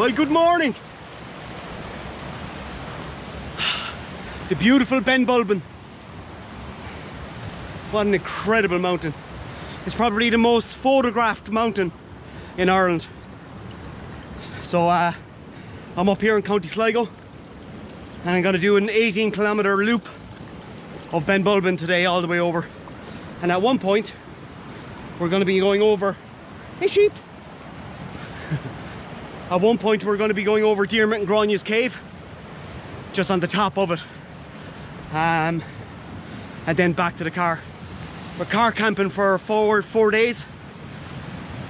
Well, good morning. The beautiful Benbulban. What an incredible mountain. It's probably the most photographed mountain in Ireland. So I'm up here in County Sligo and I'm going to do an 18-kilometre loop of Benbulban today all the way over. And at one point we're going to be going over... Hey sheep! At one point we're going to be going over Diarmid and Gráinne's cave, just on the top of it, and then back to the car. We're car camping for 4 days,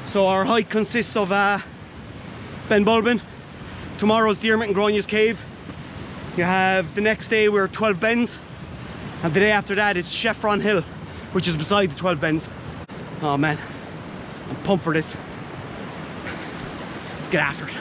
so our hike consists of Benbulban, tomorrow's Diarmid and Gráinne's cave. You have the next day we're 12 Bens, and the day after that is Chevron Hill, which is beside the 12 Bens. Oh man, I'm pumped for this. Let's get after it.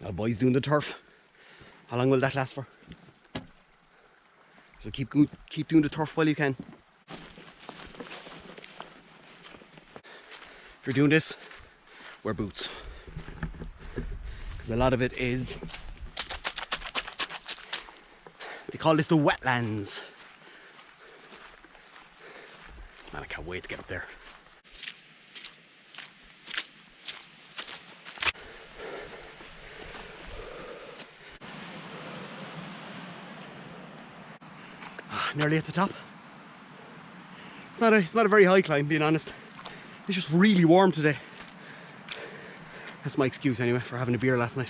Now boys doing the turf. How long will that last for? So keep doing the turf while you can. If you're doing this, wear boots. Because a lot of it is... They call this the wetlands. Man, I can't wait to get up there. Nearly at the top. It's not a very high climb, being honest. It's just really warm today. That's my excuse anyway for having a beer last night.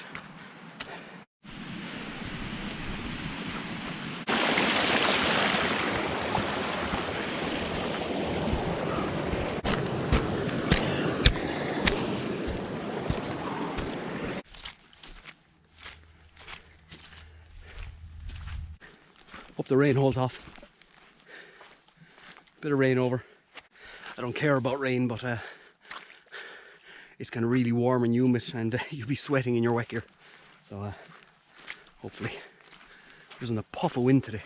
Hope the rain holds off. Bit of rain over. I don't care about rain, but it's kind of really warm and humid, and you'll be sweating in your wet gear. So hopefully there isn't a puff of wind today.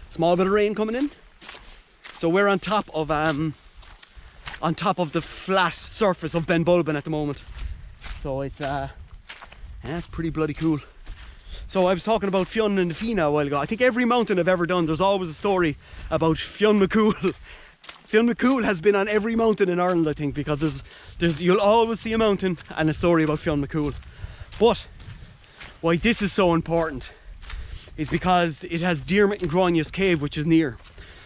Small bit of rain coming in. So we're on top of the flat surface of Benbulban at the moment. So it's pretty bloody cool. So I was talking about Fionn and the Fina a while ago. I think every mountain I've ever done, there's always a story about Fionn McCool. Fionn McCool has been on every mountain in Ireland, I think, because you'll always see a mountain and a story about Fionn McCool. But why this is so important is because it has Diarmid and Gráinne's cave, which is near.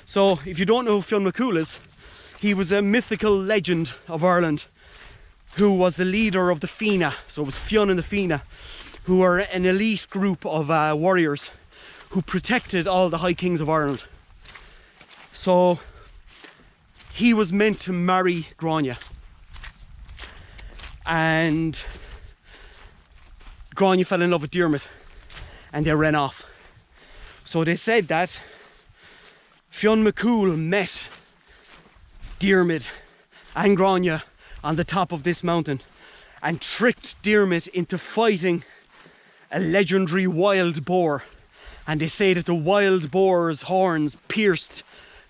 So if you don't know who Fionn McCool is, he was a mythical legend of Ireland who was the leader of the Fina. So it was Fionn and the Fina, who were an elite group of warriors who protected all the High Kings of Ireland. So he was meant to marry Gráinne, and Gráinne fell in love with Diarmid and they ran off. So they said that Fionn McCool met Diarmid and Gráinne on the top of this mountain and tricked Diarmid into fighting a legendary wild boar, and they say that the wild boar's horns pierced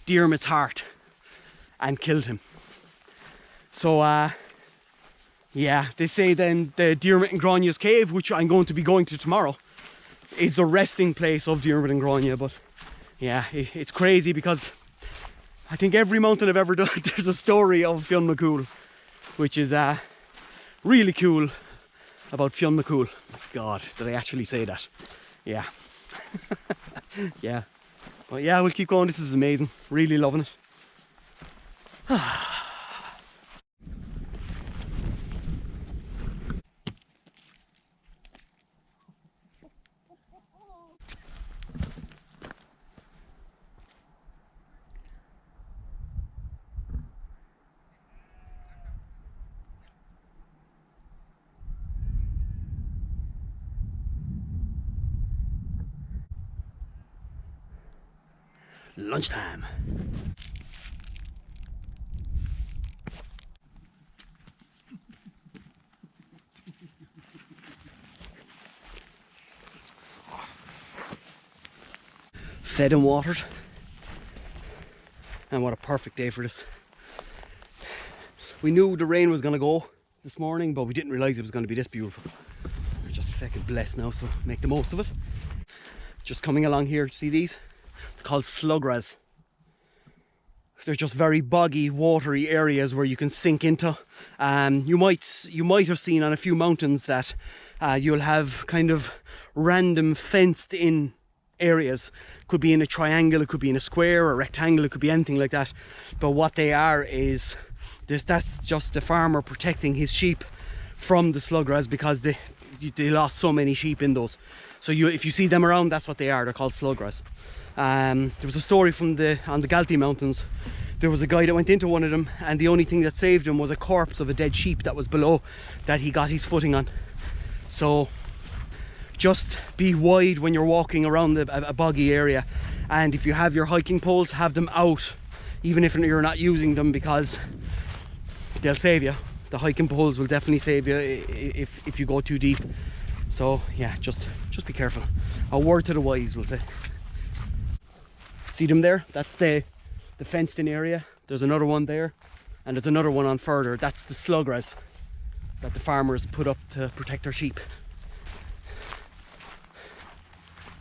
Diarmid's heart and killed him. So yeah, they say then the Diarmid and Gráinne's cave, which I'm going to be going to tomorrow, is the resting place of Diarmid and Gráinne. But yeah, it's crazy because I think every mountain I've ever done there's a story of Fionn McCool, which is really cool about Fionn McCool. God, did I actually say that? Yeah. Yeah. But yeah, we'll keep going. This is amazing. Really loving it. Lunchtime. Fed and watered. And what a perfect day for this. We knew the rain was going to go this morning, but we didn't realise it was going to be this beautiful. We're just fucking blessed now, so make the most of it. Just coming along here, see these? They're called Soletrails. They're just very boggy, watery areas where you can sink into. You might have seen on a few mountains that you'll have kind of random fenced in areas. Could be in a triangle, it could be in a square or a rectangle, it could be anything like that. But what they are is that's just the farmer protecting his sheep from the Soletrails, because they lost so many sheep in those. So if you see them around, that's what they are. They're called Soletrails. There was a story on the Galtee Mountains. There was a guy that went into one of them, and the only thing that saved him was a corpse of a dead sheep that was below, that he got his footing on. So just be wide when you're walking around a boggy area, and if you have your hiking poles, have them out even if you're not using them, because they'll save you. The hiking poles will definitely save you if you go too deep. So yeah, just be careful. A word to the wise, we'll say. See them there? That's the fenced in area. There's another one there, and there's another one on further. That's the Soletrails that the farmers put up to protect their sheep.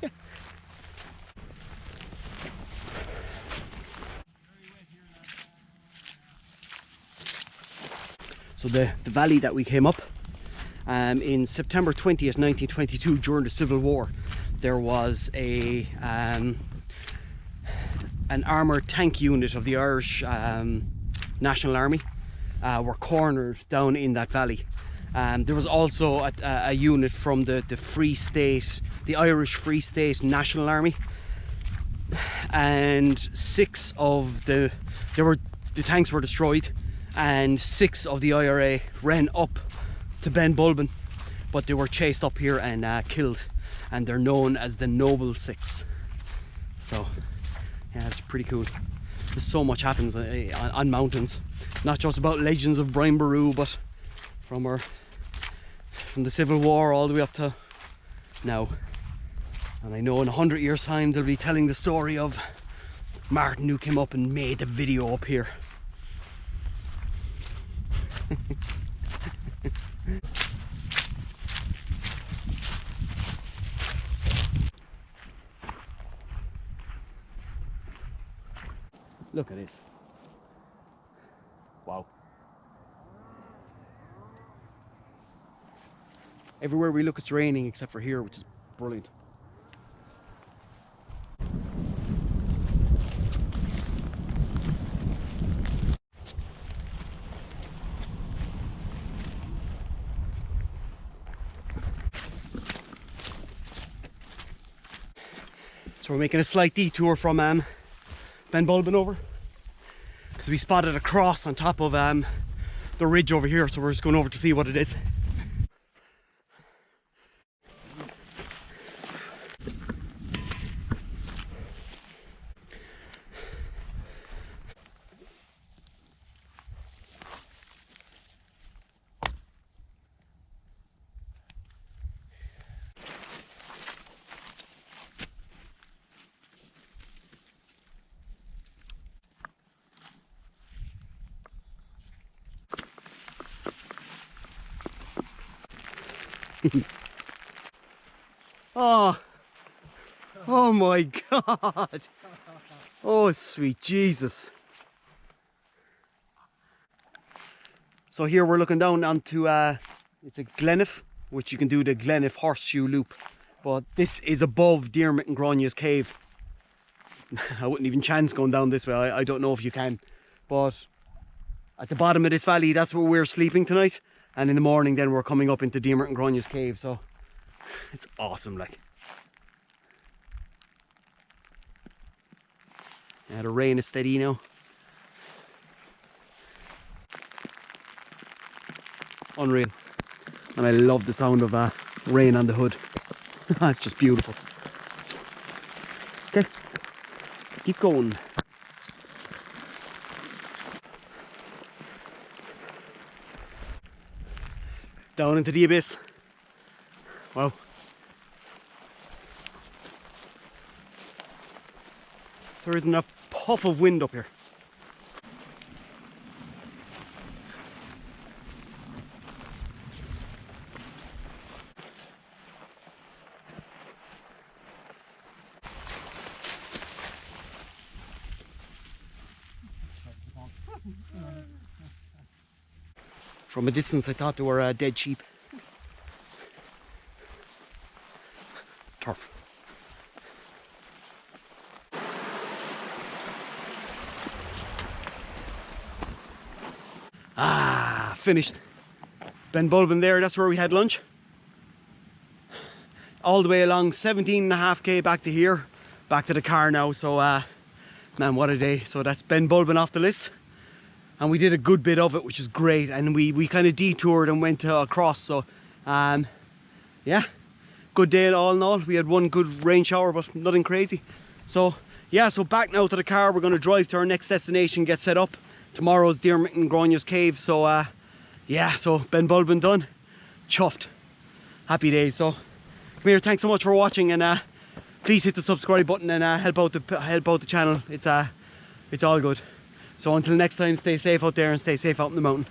Yeah. So the valley that we came up in September 20th, 1922, during the Civil War, there was an armoured tank unit of the Irish National Army were cornered down in that valley. There was also a unit from the Free State, the Irish Free State National Army, and the tanks were destroyed, and 6 of the IRA ran up to Benbulban, but they were chased up here and killed, and they're known as the Noble Six. So yeah, it's pretty cool. There's so much happens on mountains, not just about legends of Brian Boru, but from the Civil War all the way up to now. And I know in 100 years time they'll be telling the story of Martin, who came up and made the video up here. Look at this. Wow. Everywhere we look it's raining except for here, which is brilliant. So we're making a slight detour from Benbulban over, because we spotted a cross on top of the ridge over here, so we're just going over to see what it is. Oh my God. Oh sweet Jesus. So here we're looking down onto it's a Glenniff, which you can do the Glenniff horseshoe loop, but this is above Diarmid and Gráinne's cave. I wouldn't even chance going down this way. I don't know if you can, but at the bottom of this valley, that's where we're sleeping tonight, and in the morning then we're coming up into Diarmuid and Gronya's cave, so it's awesome. Like, yeah, the rain is steady now. Unreal. And I love the sound of rain on the hood. It's just beautiful. Okay, let's keep going. Down into the abyss. Wow. There isn't a puff of wind up here. From a distance I thought they were dead sheep. Turf. Finished. Benbulban there, that's where we had lunch. All the way along 17.5k back to here, back to the car now. So man, what a day. So that's Benbulban off the list, and we did a good bit of it, which is great. And we kind of detoured and went across. So yeah, good day all in all. We had one good rain shower, but nothing crazy. So yeah, so back now to the car. We're going to drive to our next destination, get set up. Tomorrow's Diarmuid and Gronya's cave. So yeah, so Benbulban done. Chuffed. Happy days. So come here, thanks so much for watching, and please hit the subscribe button and help out the channel. It's all good. So until next time, stay safe out there and stay safe out in the mountain.